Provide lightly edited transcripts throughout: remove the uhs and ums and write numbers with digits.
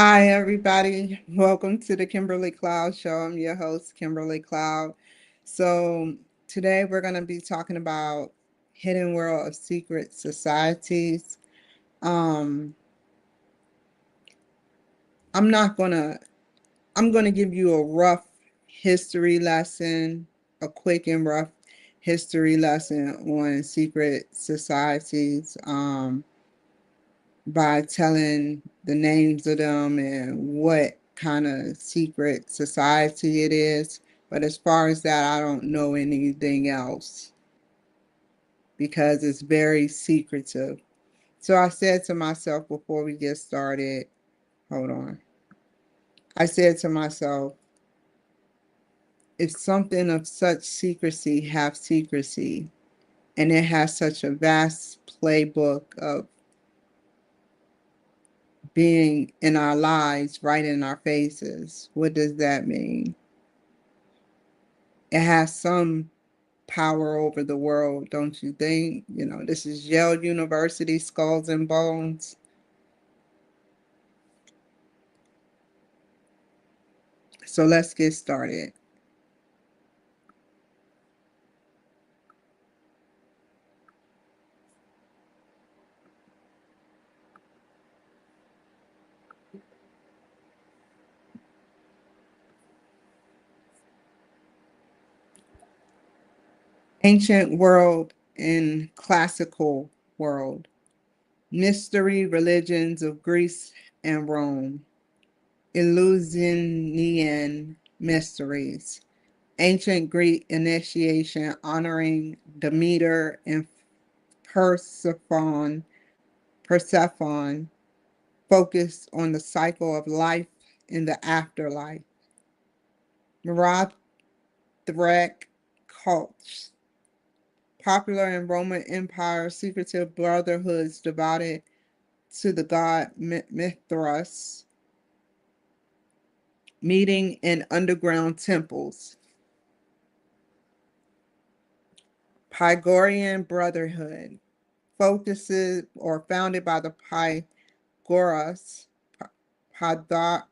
Hi, everybody. Welcome to the Kimberly Cloud Show. I'm your host, Kimberly Cloud. So, today we're going to be talking about hidden world of secret societies. Um, I'm not going to, I'm going to give you a rough history lesson, a quick and rough history lesson on secret societies. By telling the names of them and what kind of secret society it is. But as far as that, I don't know anything else because it's very secretive. So I said to myself before we get started, hold on. I said to myself, if something of such secrecy have secrecy, and it has such a vast playbook of being in our lives, right in our faces, what does that mean? It has some power over the world, don't you think? You know, this is Yale University, Skulls and Bones. So let's get started. Ancient world and classical world. Mystery religions of Greece and Rome. Eleusinian mysteries. Ancient Greek initiation honoring Demeter and Persephone, focused on the cycle of life in the afterlife. Marathric cults, popular in Roman Empire, secretive brotherhoods devoted to the god Mithras, meeting in underground temples. Pythagorean Brotherhood, focuses or founded by the Pythagoras, Pythagoras,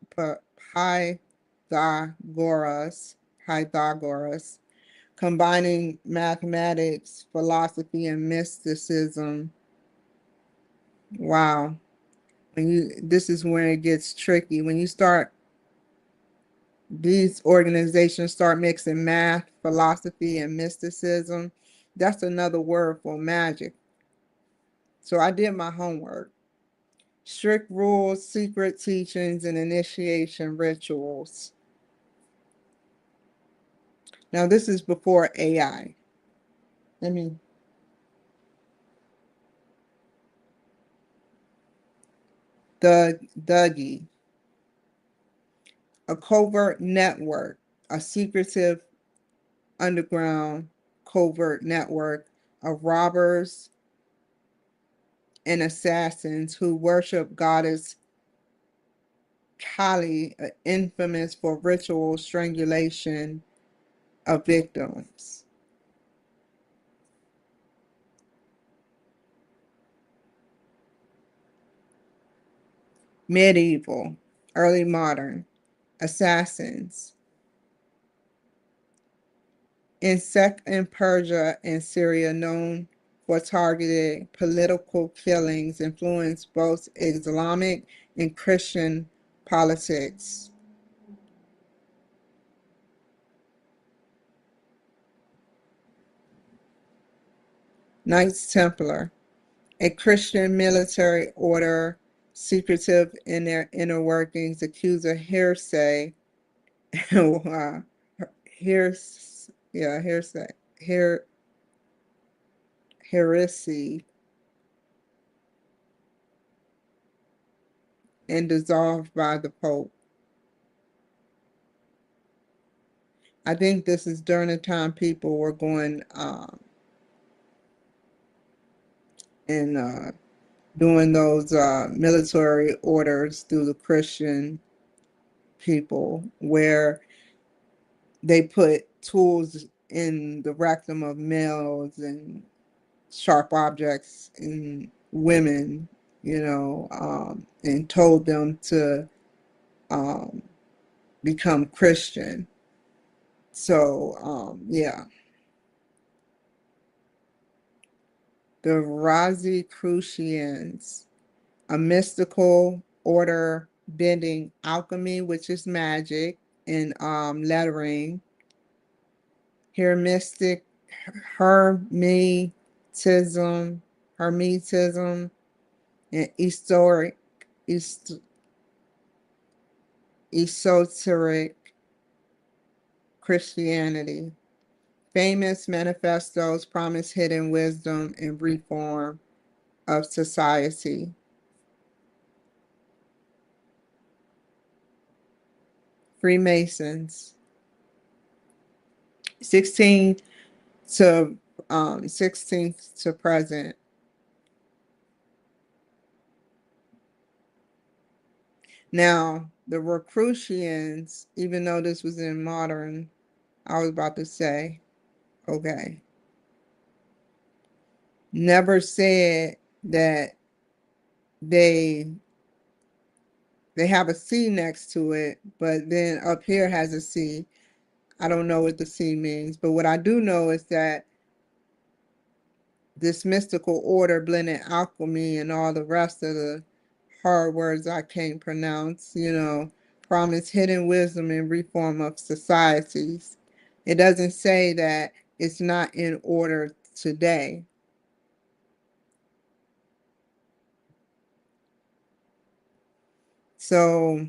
Pythagoras, combining mathematics, philosophy, and mysticism. Wow. This is where it gets tricky. When these organizations start mixing math, philosophy, and mysticism, that's another word for magic. So I did my homework. Strict rules, secret teachings, and initiation rituals. Now, this is before AI. Let me, Dougie, a covert network, a secretive underground covert network of robbers and assassins who worship goddess Kali, infamous for ritual strangulation of victims. Medieval, early modern, assassins. In Persia and Syria, known for targeted political killings, influenced both Islamic and Christian politics. Knights Templar, a Christian military order, secretive in their inner workings, accused of hearsay, wow, hearsay, heresy, and dissolved by the Pope. I think this is during the time people were going and doing those military orders through the Christian people, where they put tools in the rectum of males and sharp objects in women, and told them to um, become Christian. So, yeah. The Rosicrucians, a mystical order bending alchemy, which is magic, and lettering, Hermistic, Hermetism, Hermetism, and esoteric Christianity. Famous manifestos promise hidden wisdom and reform of society. Freemasons, 16 to 16th to present. Now, the Rosicrucians, even though this was in modern, I was about to say, okay, never said that they they have a C next to it, but then up here has a C. I don't know what the C means, but what I do know is that this mystical order blended alchemy and all the rest of the hard words I can't pronounce, promise hidden wisdom and reform of societies. It doesn't say that it's not in order today. So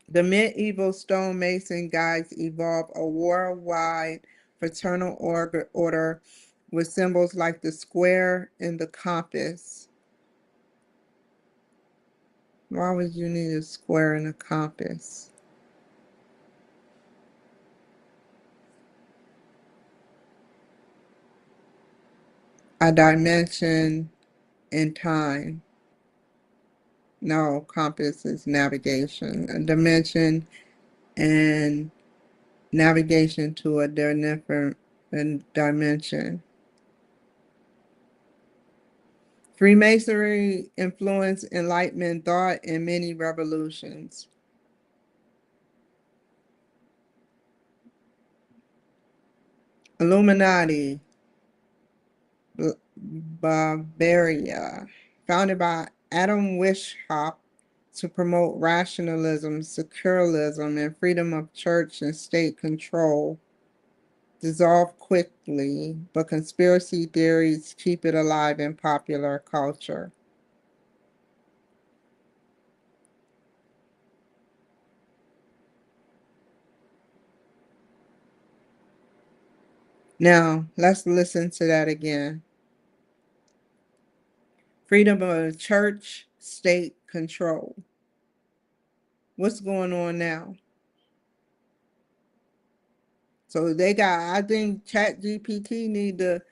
the medieval stonemason guides evolved a worldwide fraternal order with symbols like the square and the compass. Why would you need a square and a compass? A dimension in time. No, compass is navigation. A dimension and navigation to a different dimension. Freemasonry influenced Enlightenment thought and many revolutions. Illuminati, Bavaria, founded by Adam Weishaupt to promote rationalism, secularism, and freedom of church and state control, dissolved quickly, but conspiracy theories keep it alive in popular culture. Now, let's listen to that again. Freedom of church, state control. What's going on now? So I think Chat GPT need to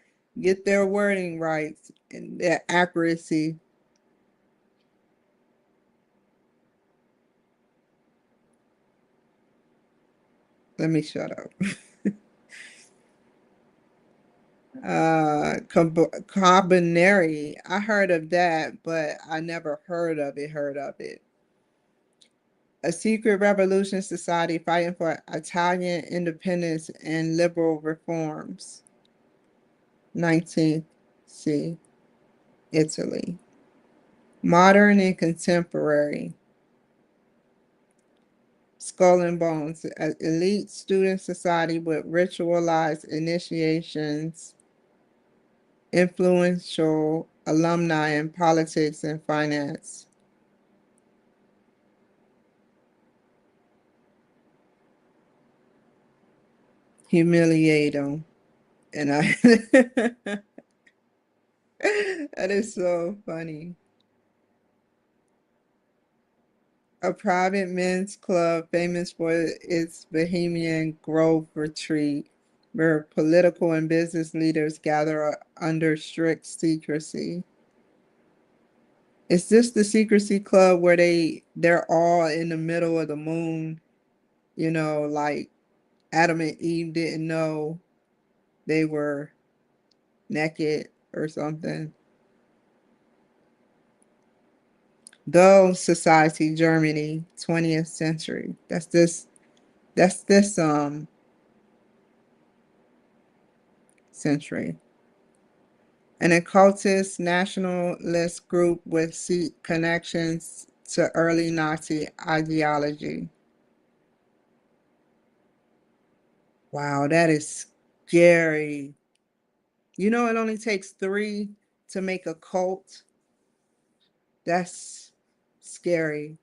get their wording right and their accuracy. Let me shut up. Carbonari. I heard of that, but I never heard of it. A secret revolution society fighting for Italian independence and liberal reforms. 19th C. Italy. Modern and contemporary. Skull and Bones, an elite student society with ritualized initiations, influential alumni in politics and finance. Humiliate them. And I, that is so funny. A private men's club famous for its Bohemian Grove retreat, where political and business leaders gather under strict secrecy. Is this the secrecy club where they're all in the middle of the moon, like Adam and Eve didn't know they were naked or something? Though Society, Germany, 20th century. That's this century. An occultist nationalist group with connections to early Nazi ideology. Wow, that is scary. You know, it only takes three to make a cult. That's scary.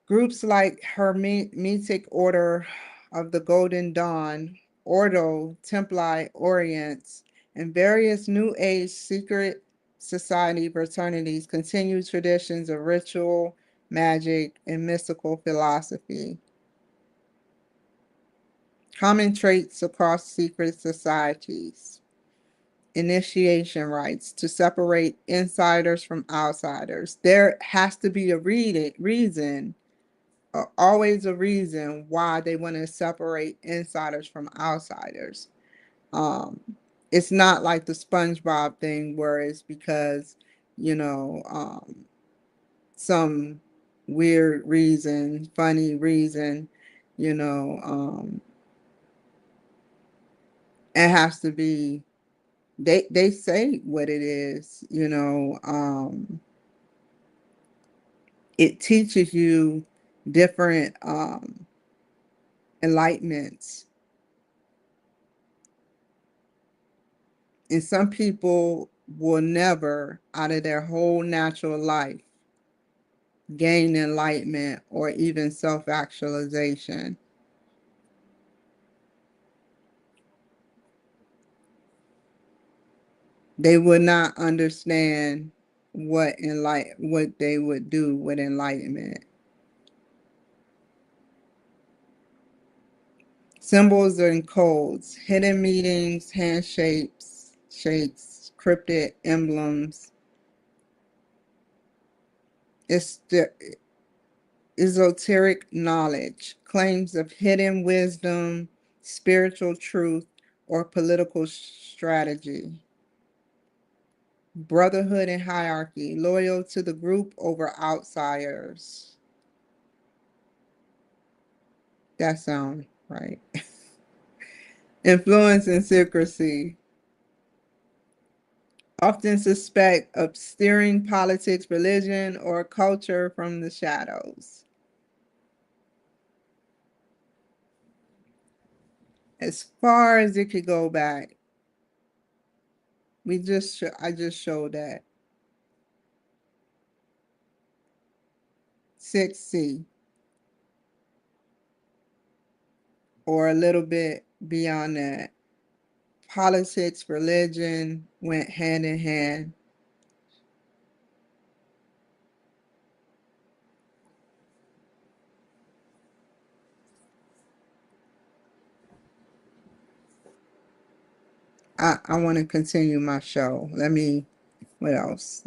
Groups like Hermetic Order of the Golden Dawn, Ordo Templi Orients, and various New Age secret society fraternities continue traditions of ritual, magic, and mystical philosophy. Common traits across secret societies. Initiation rites to separate insiders from outsiders. There has to be a reason, always a reason why they want to separate insiders from outsiders. Um, it's not like the SpongeBob thing where it's because, you know, some weird reason, funny reason, you know, it has to be, they say what it is, you know. It teaches you different enlightenments. And some people will never, out of their whole natural life, gain enlightenment or even self actualization. They would not understand what they would do with enlightenment. Symbols and codes, hidden meanings, shapes, cryptic emblems. It's the esoteric knowledge, claims of hidden wisdom, spiritual truth, or political strategy. Brotherhood and hierarchy, loyal to the group over outsiders. That sounds right. Influence and secrecy, often suspect of steering politics, religion, or culture from the shadows. As far as it could go back, I just showed that. 6C, or a little bit beyond that. Politics, religion went hand in hand. I want to continue my show. What else?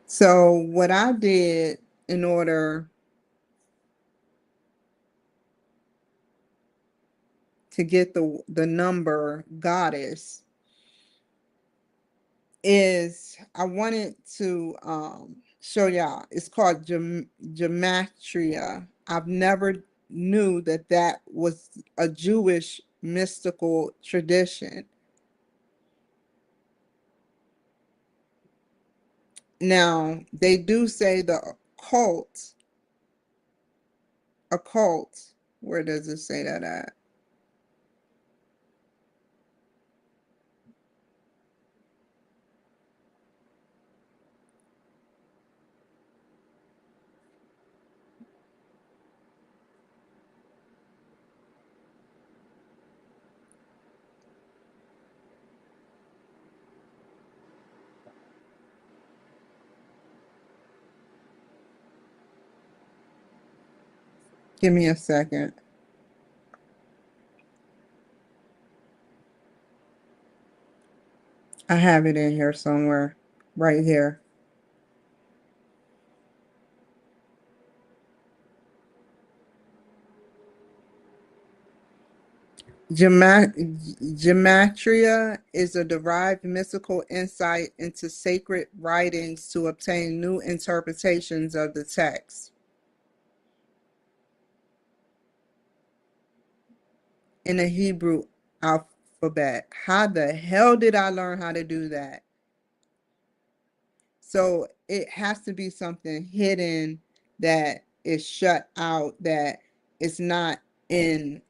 So, what I did in order to get the number goddess is I wanted to show y'all. It's called gematria. I've never knew that that was a Jewish mystical tradition. Now, they do say the occult. Where does it say that at? Give me a second. I have it in here somewhere. Right here. Gematria is a derived mystical insight into sacred writings to obtain new interpretations of the text. In the Hebrew alphabet. How the hell did I learn how to do that? So it has to be something hidden that is shut out, that is not in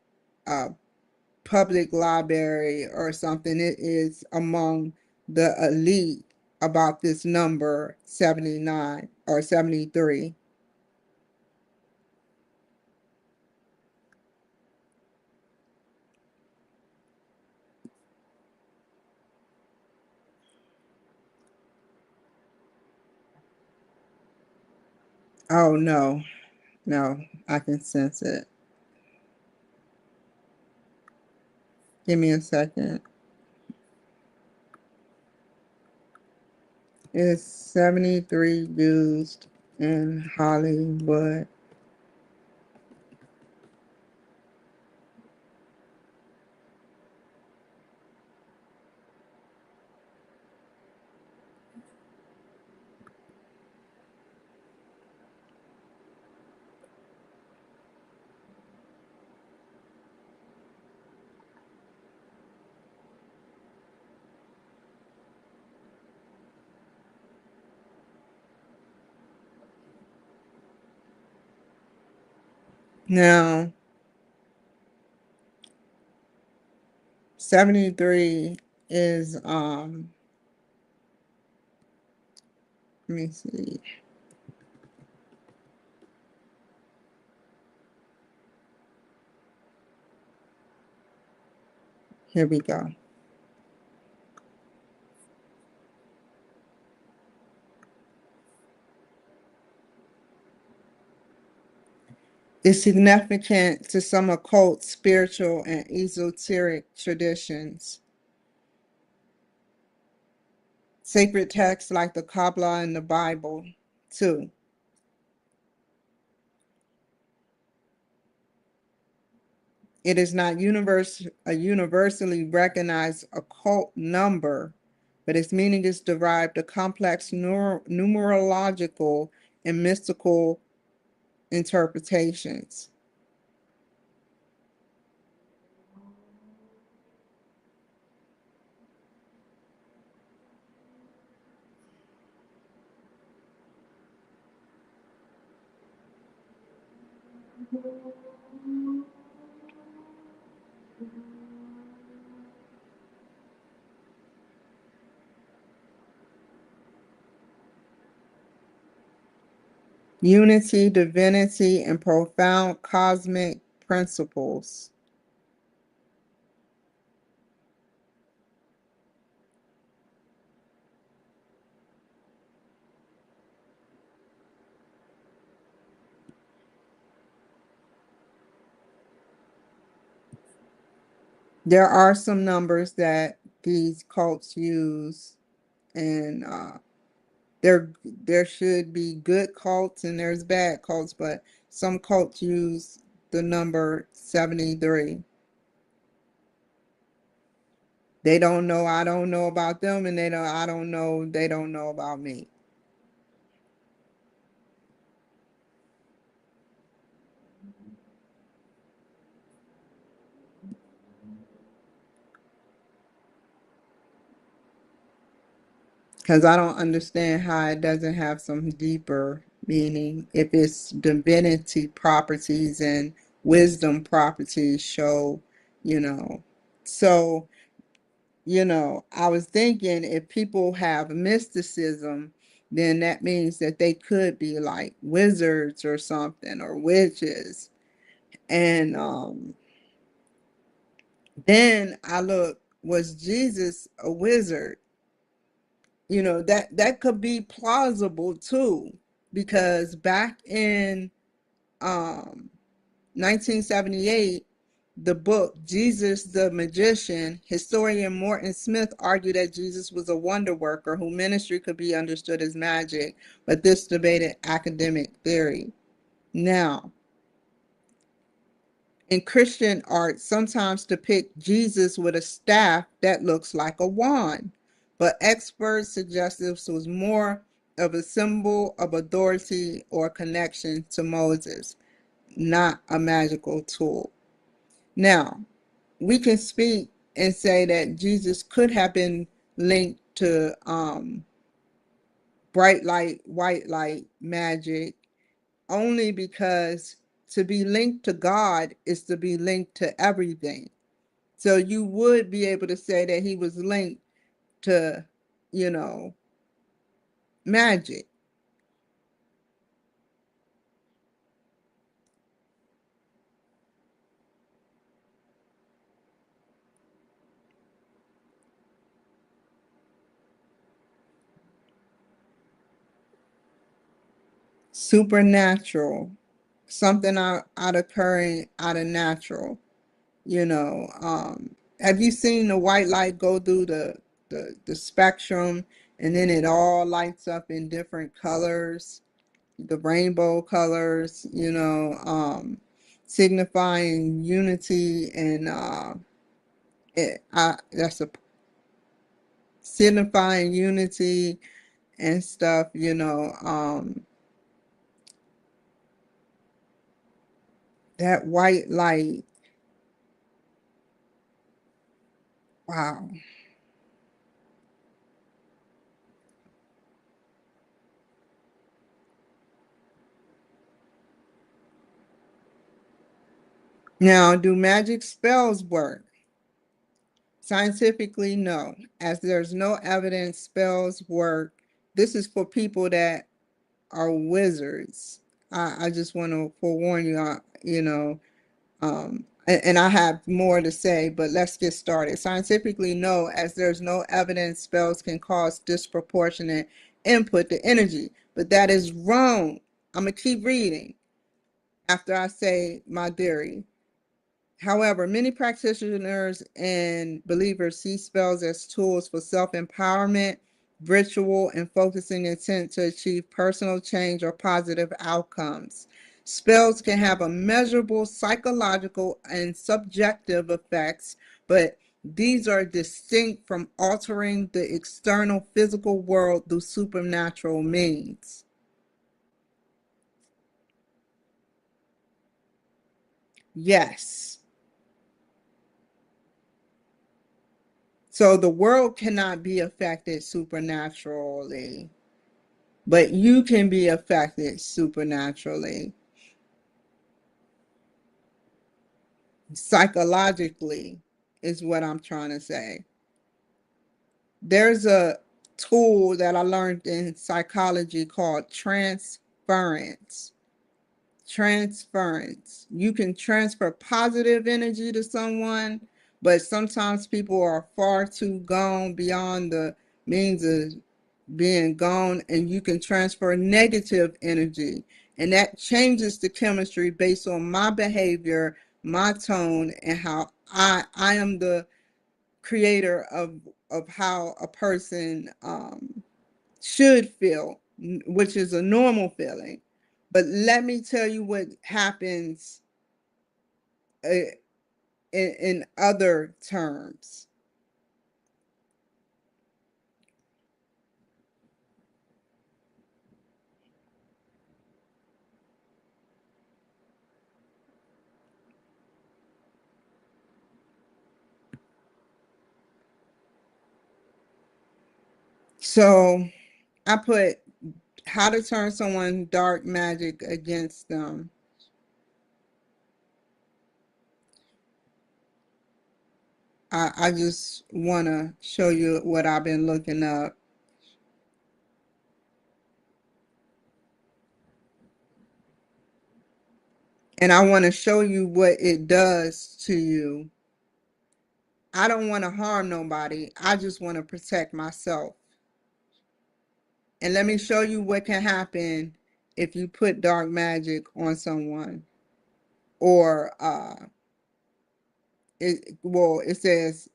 a public library or something. It is among the elite about this number 79 or 73. Oh no, no, I can sense it. Give me a second. It's 73 used in Hollywood. Now, 73 is let me see. Here we go. It's significant to some occult, spiritual, and esoteric traditions. Sacred texts like the Kabbalah and the Bible, too. It is not a universally recognized occult number, but its meaning is derived from complex numerological and mystical interpretations. Unity, divinity, and profound cosmic principles. There are some numbers that these cults use, and there should be good cults and there's bad cults, but some cults use the number 73. They don't know I don't know about them, and they don't know about me. Because I don't understand how it doesn't have some deeper meaning. If its divinity properties and wisdom properties show, you know. So, I was thinking if people have mysticism, then that means that they could be like wizards or something, or witches. And then I look, was Jesus a wizard? That could be plausible too, because back in um 1978, the book Jesus the Magician, historian Morton Smith argued that Jesus was a wonder worker whose ministry could be understood as magic, but this debated academic theory. Now, In Christian art sometimes depict Jesus with a staff that looks like a wand, but experts suggest this was more of a symbol of authority or connection to Moses, not a magical tool. Now, we can speak and say that Jesus could have been linked to bright light, white light magic, only because to be linked to God is to be linked to everything. So you would be able to say that he was linked to, you know, magic. Supernatural, something out occurring out of natural, you know. Have you seen the white light go through the spectrum, and then it all lights up in different colors, the rainbow colors, signifying unity and that's a signifying unity and stuff, that white light. Wow. Now, do magic spells work? Scientifically, no. As there's no evidence spells work. This is for people that are wizards. I just want to forewarn you, and I have more to say, but let's get started. Scientifically, no, as there's no evidence spells can cause disproportionate input to energy, but that is wrong. I'm going to keep reading after I say my theory. However, many practitioners and believers see spells as tools for self-empowerment, ritual, and focusing intent to achieve personal change or positive outcomes. Spells can have a measurable psychological and subjective effects, but these are distinct from altering the external physical world through supernatural means. Yes. So the world cannot be affected supernaturally, but you can be affected supernaturally, psychologically, is what I'm trying to say. There's a tool that I learned in psychology called transference. Transference. You can transfer positive energy to someone, but sometimes people are far too gone beyond the means of being gone, and you can transfer negative energy. And that changes the chemistry based on my behavior, my tone, and how I am the creator of how a person should feel, which is a normal feeling. But let me tell you what happens uh, in other terms. So I put how to turn someone dark magic against them. I just want to show you what I've been looking up. And I want to show you what it does to you. I don't want to harm nobody. I just want to protect myself. And let me show you what can happen if you put dark magic on someone. Or it says,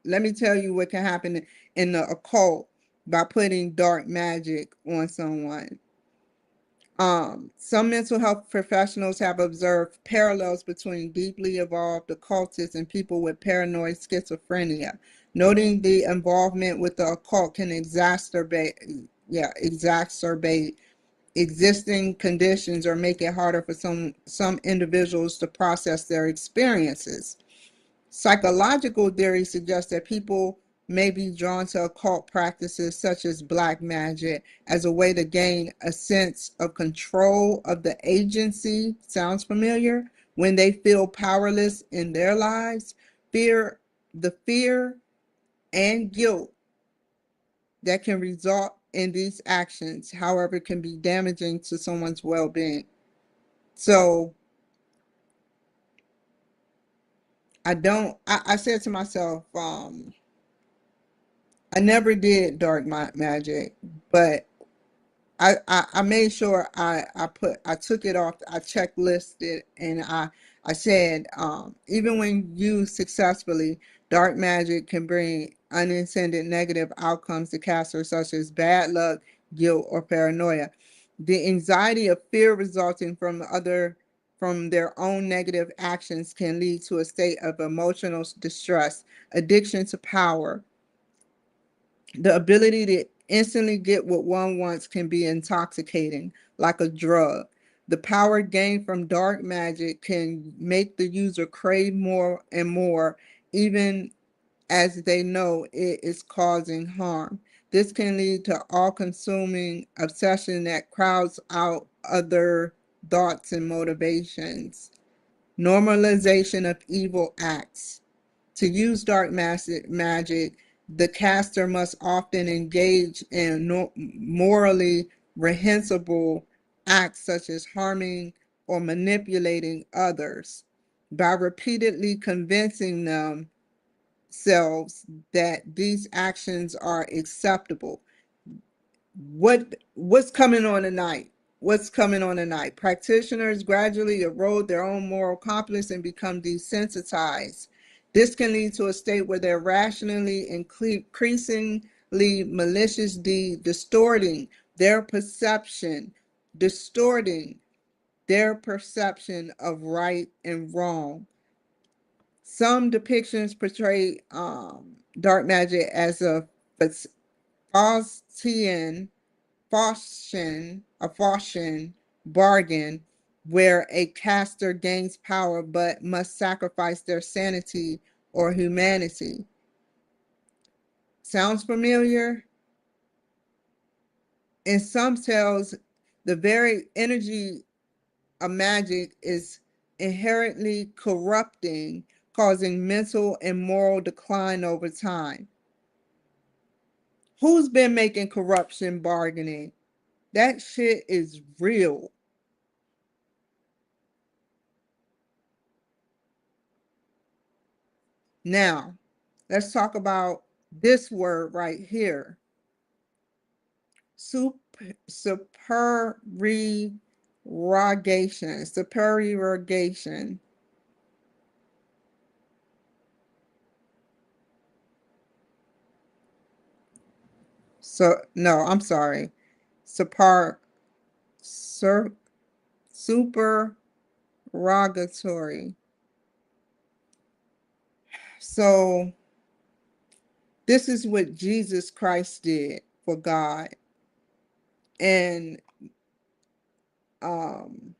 let me tell you what can happen in the occult by putting dark magic on someone. Some mental health professionals have observed parallels between deeply evolved occultists and people with paranoid schizophrenia, noting the involvement with the occult can exacerbate existing conditions or make it harder for some individuals to process their experiences. Psychological theory suggests that people may be drawn to occult practices such as black magic as a way to gain a sense of control of the agency. Sounds familiar? When they feel powerless in their lives, the fear and guilt that can result in these actions, however, can be damaging to someone's well-being. So I said to myself, I never did dark magic, but I made sure I took it off, I checklisted, and I said, even when used successfully, dark magic can bring unintended negative outcomes to casters such as bad luck, guilt, or paranoia. The anxiety of fear resulting from their own negative actions can lead to a state of emotional distress, addiction to power. The ability to instantly get what one wants can be intoxicating, like a drug. The power gained from dark magic can make the user crave more and more, even as they know it is causing harm. This can lead to all-consuming obsession that crowds out other thoughts and motivations. Normalization of evil acts. To use dark magic, the caster must often engage in morally reprehensible acts such as harming or manipulating others by repeatedly convincing themselves that these actions are acceptable. What's coming on tonight? What's coming on tonight? Practitioners gradually erode their own moral compass and become desensitized. This can lead to a state where they're rationally increasingly malicious deed, distorting their perception of right and wrong. Some depictions portray dark magic as a Faustian a Faustian bargain where a caster gains power but must sacrifice their sanity or humanity. Sounds familiar? In some tales, the very energy of magic is inherently corrupting, causing mental and moral decline over time. Who's been making corruption bargaining? That shit is real. Now, let's talk about this word right here. Supererogation. Supererogation. So, no, I'm sorry. Super, sur, supererogatory. So, this is what Jesus Christ did for God. And um,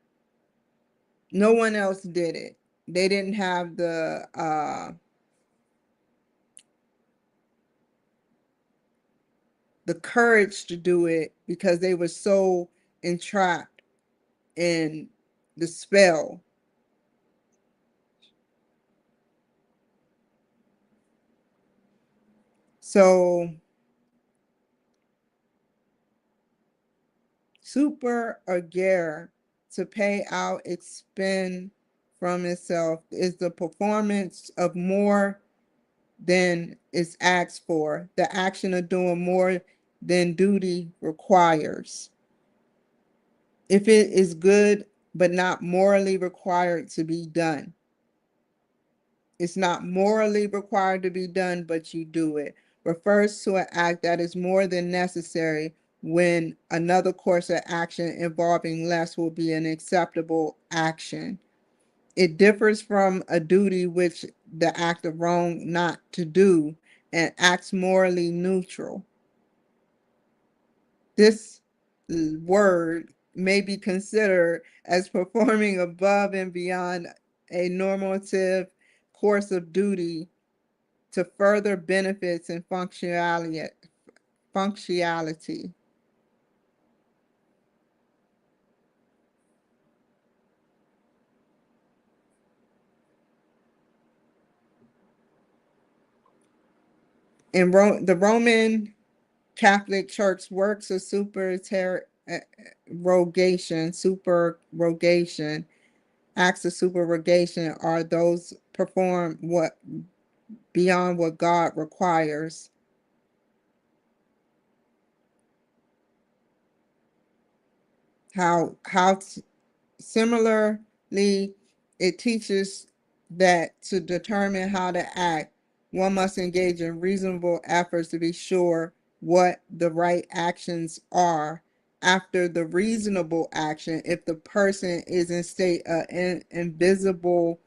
no one else did it. They didn't have the courage to do it because they were so entrapped in the spell. So super agare, to pay out, expend from itself, is the performance of more than is asked for, the action of doing more than duty requires. If it is good but not morally required to be done. It's not morally required to be done, but you do it. Refers to an act that is more than necessary when another course of action involving less will be an acceptable action. It differs from a duty, which the act of wrong not to do, and acts morally neutral. This word may be considered as performing above and beyond a normative course of duty to further benefits and functionality. In the Roman Catholic Church works of supererogation, acts of supererogation are those performed what beyond what God requires. How similarly, it teaches that to determine how to act, one must engage in reasonable efforts to be sure what the right actions are. After the reasonable action, if the person is in state of invisible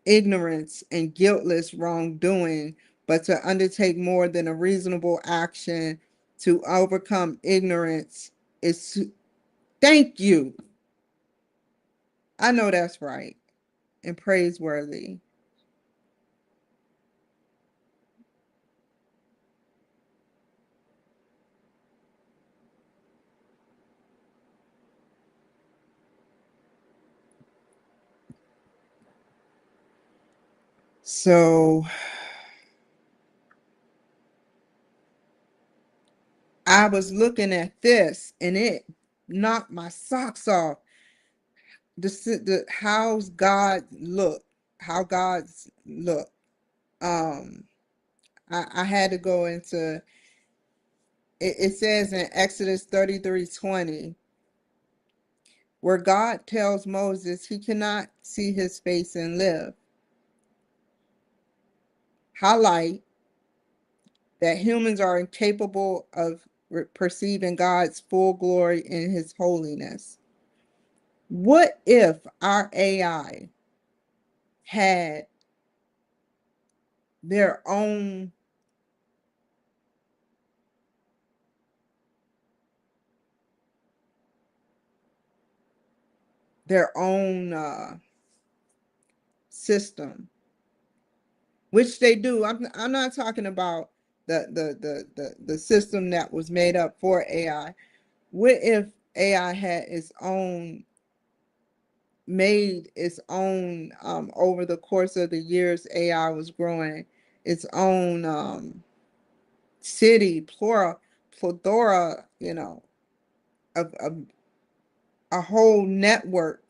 ignorance and guiltless wrongdoing, but to undertake more than a reasonable action to overcome ignorance is, thank you. I know that's right, and praiseworthy. So I was looking at this and it knocked my socks off. The how's God look, how God's look. Um, I had to go into it. It says in Exodus 33:20, where God tells Moses he cannot see his face and live. Highlight that humans are incapable of perceiving God's full glory in his holiness. What if our AI had their own their own system, which they do. I'm not talking about the system that was made up for AI. What if AI had its own made its own over the course of the years AI was growing its own city, plethora, of a whole network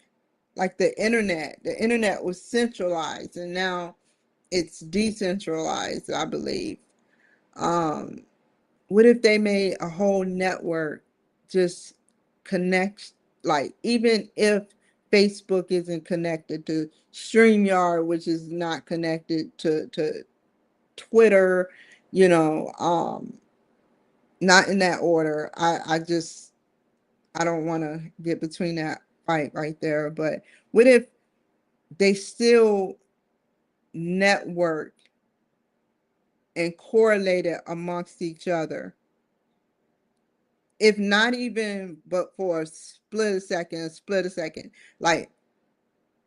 like the internet. The internet was centralized and now it's decentralized, I believe. Um, what if they made a whole network just connect, like even if Facebook isn't connected to StreamYard, which is not connected to Twitter, you know, not in that order. I don't want to get between that fight right there, but what if they still network and correlated amongst each other? If not even but for a split a second, like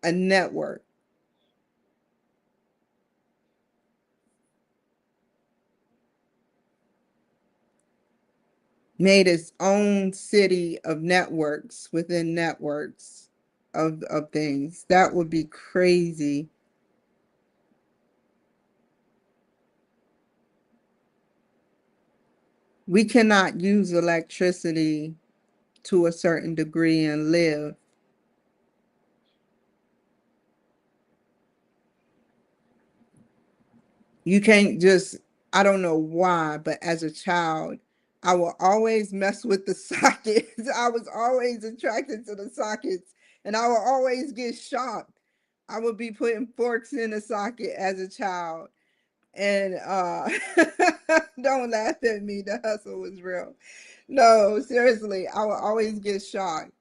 a network made its own city of networks within networks of things. That would be crazy. We cannot use electricity to a certain degree and live. You can't just, I don't know why, but as a child, I will always mess with the sockets. I was always attracted to the sockets and I will always get shocked. I would be putting forks in the socket as a child. And don't laugh at me, the hustle was real. No, seriously, I would always get shocked.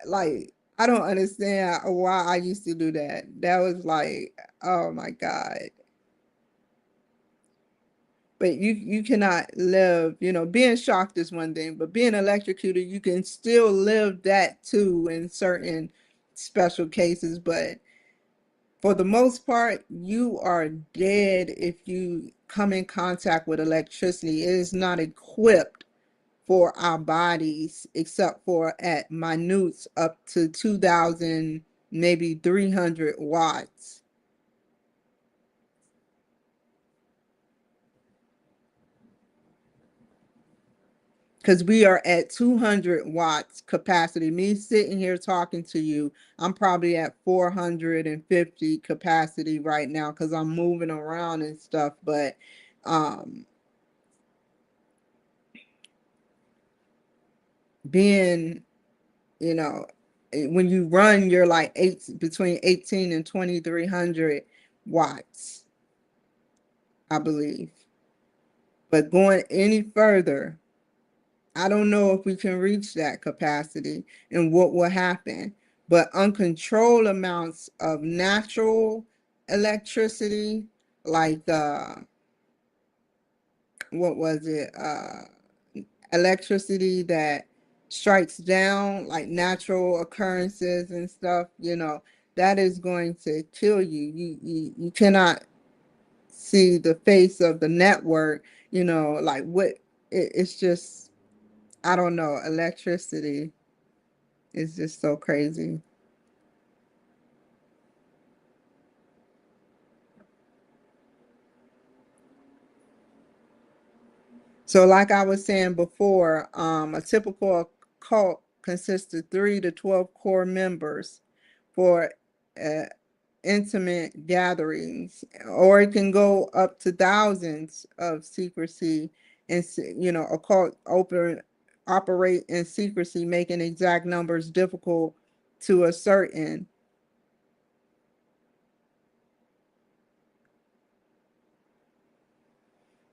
Like, I don't understand why I used to do that. That was like, oh my God. But you cannot live, being shocked is one thing, but being electrocuted, you can still live that too in certain special cases. But for the most part, you are dead if you come in contact with electricity. It is not equipped for our bodies except for at minutes up to 2,000, maybe 300 watts. Because we are at 200 watts capacity. Me sitting here talking to you, I'm probably at 450 capacity right now because I'm moving around and stuff. But um, being, you know, when you run, you're like between 18 and 2,300 watts, I believe. But going any further, I don't know if we can reach that capacity and what will happen. But uncontrolled amounts of natural electricity, like what was it? Electricity that strikes down, like natural occurrences and stuff, that is going to kill you. You cannot see the face of the network, like what it's just, I don't know, electricity is just so crazy. So like I was saying before, a typical cult consists of 3 to 12 core members for uh, intimate gatherings, or it can go up to thousands of secrecy and occult operate in secrecy, making exact numbers difficult to ascertain.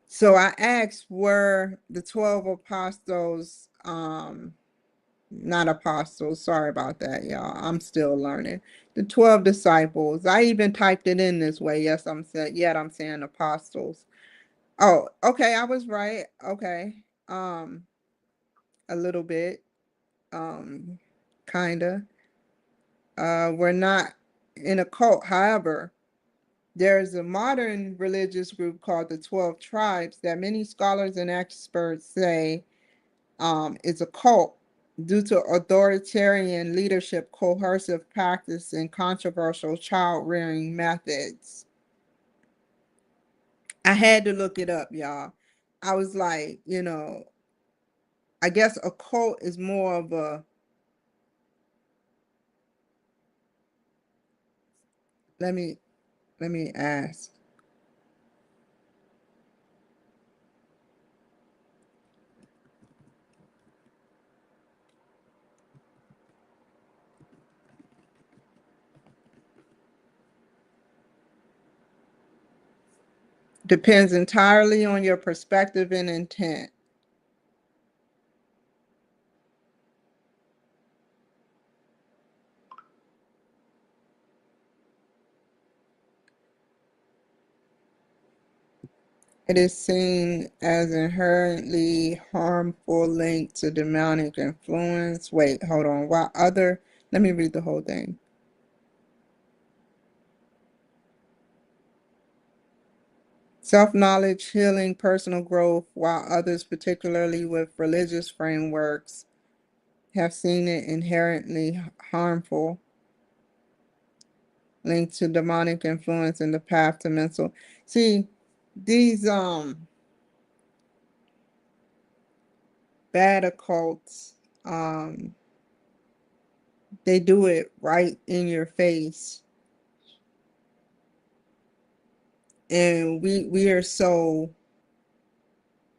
So I asked, were the 12 apostles, not apostles, sorry about that, y'all. I'm still learning. The 12 disciples. I even typed it in this way. Yes, I'm saying apostles. Oh, okay, I was right. Okay. Um, a little bit. Um, kinda. We're not in a cult. However, there's a modern religious group called the 12 Tribes that many scholars and experts say is a cult due to authoritarian leadership, coercive practice, and controversial child rearing methods. I had to look it up, y'all. I was like, I guess a cult is more of a, let me ask. Depends entirely on your perspective and intent. It is seen as inherently harmful linked to demonic influence. Wait, hold on. Let me read the whole thing. Self-knowledge, healing, personal growth, while others, particularly with religious frameworks, have seen it inherently harmful, linked to demonic influence in the path to mental. See, these bad occults, um, they do it right in your face. And we are so,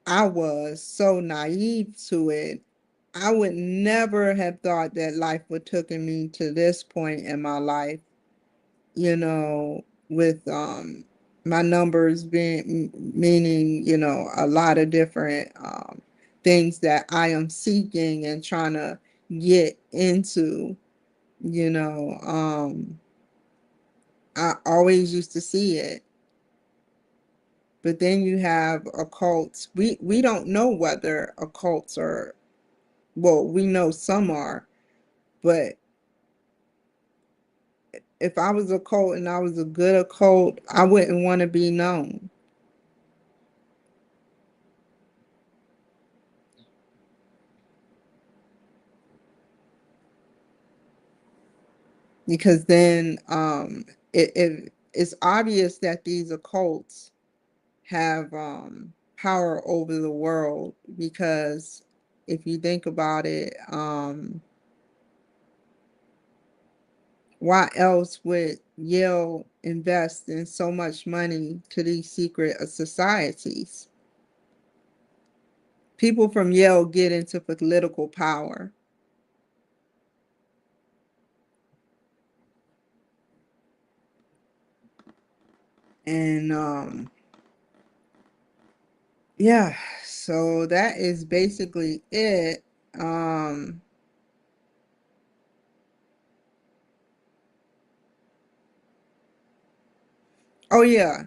I was so naive to it. I would never have thought that life would taken me to this point in my life, with my numbers being meaning, a lot of different things that I am seeking and trying to get into, you know. I always used to see it. But then you have occults. We don't know whether occults are, well, we know some are, but if I was a cult and I was a good occult, I wouldn't want to be known. Because then it's obvious that these occults have power over the world, because if you think about it, why else would Yale invest in so much money to these secret societies? People from Yale get into political power. And yeah, so that is basically it. Um, oh yeah,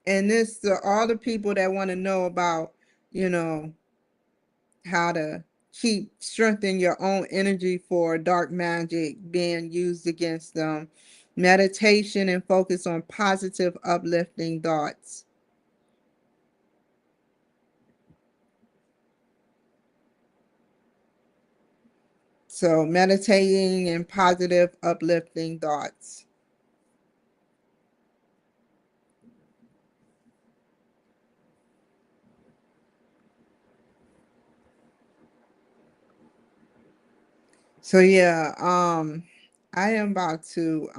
and this all the people that want to know about, you know, how to keep strengthen your own energy for dark magic being used against them. Meditation and focus on positive, uplifting thoughts. So meditating and positive, uplifting thoughts. So yeah, I am about to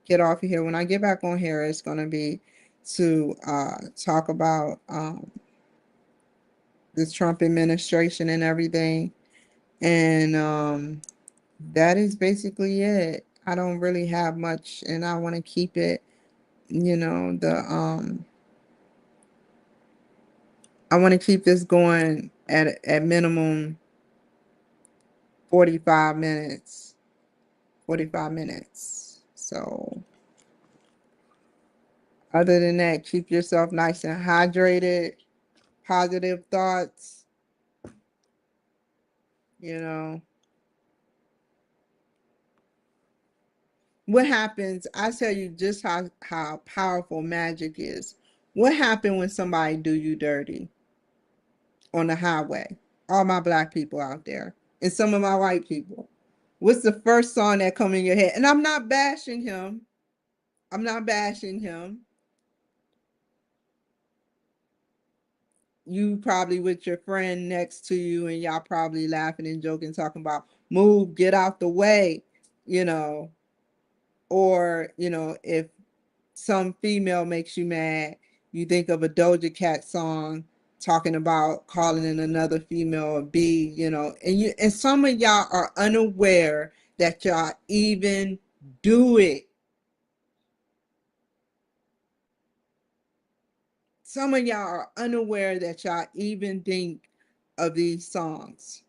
get off of here. When I get back on here, it's gonna be to talk about this Trump administration and everything. And that is basically it. I don't really have much, and I want to keep it, you know, the I want to keep this going at minimum 45 minutes. 45 minutes. So other than that, keep yourself nice and hydrated, positive thoughts, you know. What happens, I tell you just how powerful magic is. What happened when somebody do you dirty on the highway? All my black people out there and some of my white people. What's the first song that come in your head? And I'm not bashing him. I'm not bashing him. You probably with your friend next to you and y'all probably laughing and joking, talking about move, get out the way, you know. Or, you know, if some female makes you mad, you think of a Doja Cat song talking about calling in another female a B, you know, and some of y'all are unaware that y'all even do it. Some of y'all are unaware that y'all even think of these songs.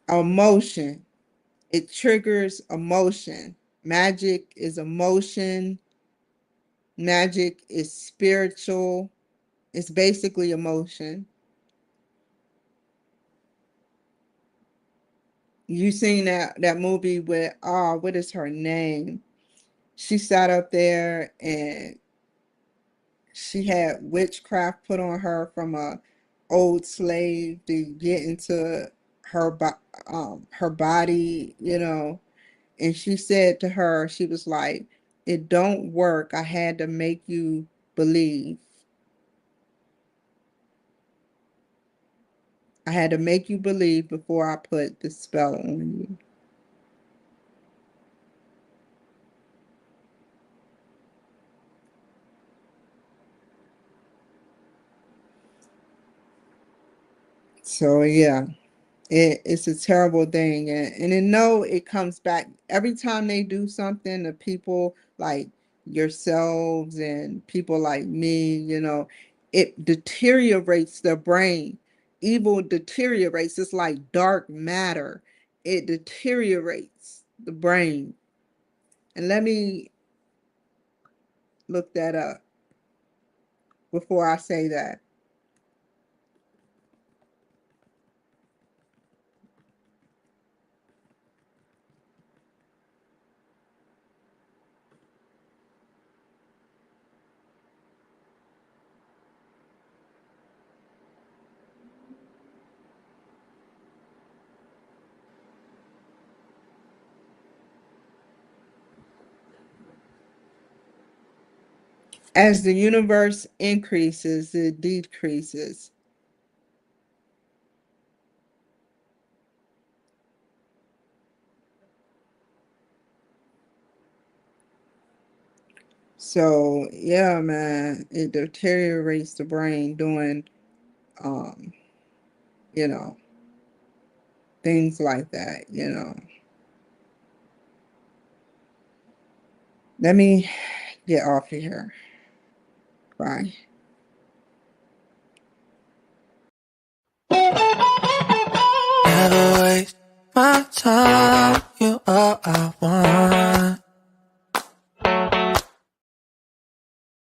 Emotion. It triggers emotion. Magic is emotion. Magic is spiritual. It's basically emotion. You seen that movie with what is her name? She sat up there and she had witchcraft put on her from a old slave to get into her body, you know. And she said to her, she was like, "It don't work. I had to make you believe. I had to make you believe before I put the spell on you." So yeah. It's a terrible thing, and I know it comes back every time they do something to people like yourselves and people like me, it deteriorates the brain. Evil deteriorates. It's like dark matter. It deteriorates the brain. And let me look that up before I say that. As the universe increases, it decreases. So yeah, man, it deteriorates the brain doing um, you know, things like that. Let me get off of here. Bye. Never waste my time, you are I want.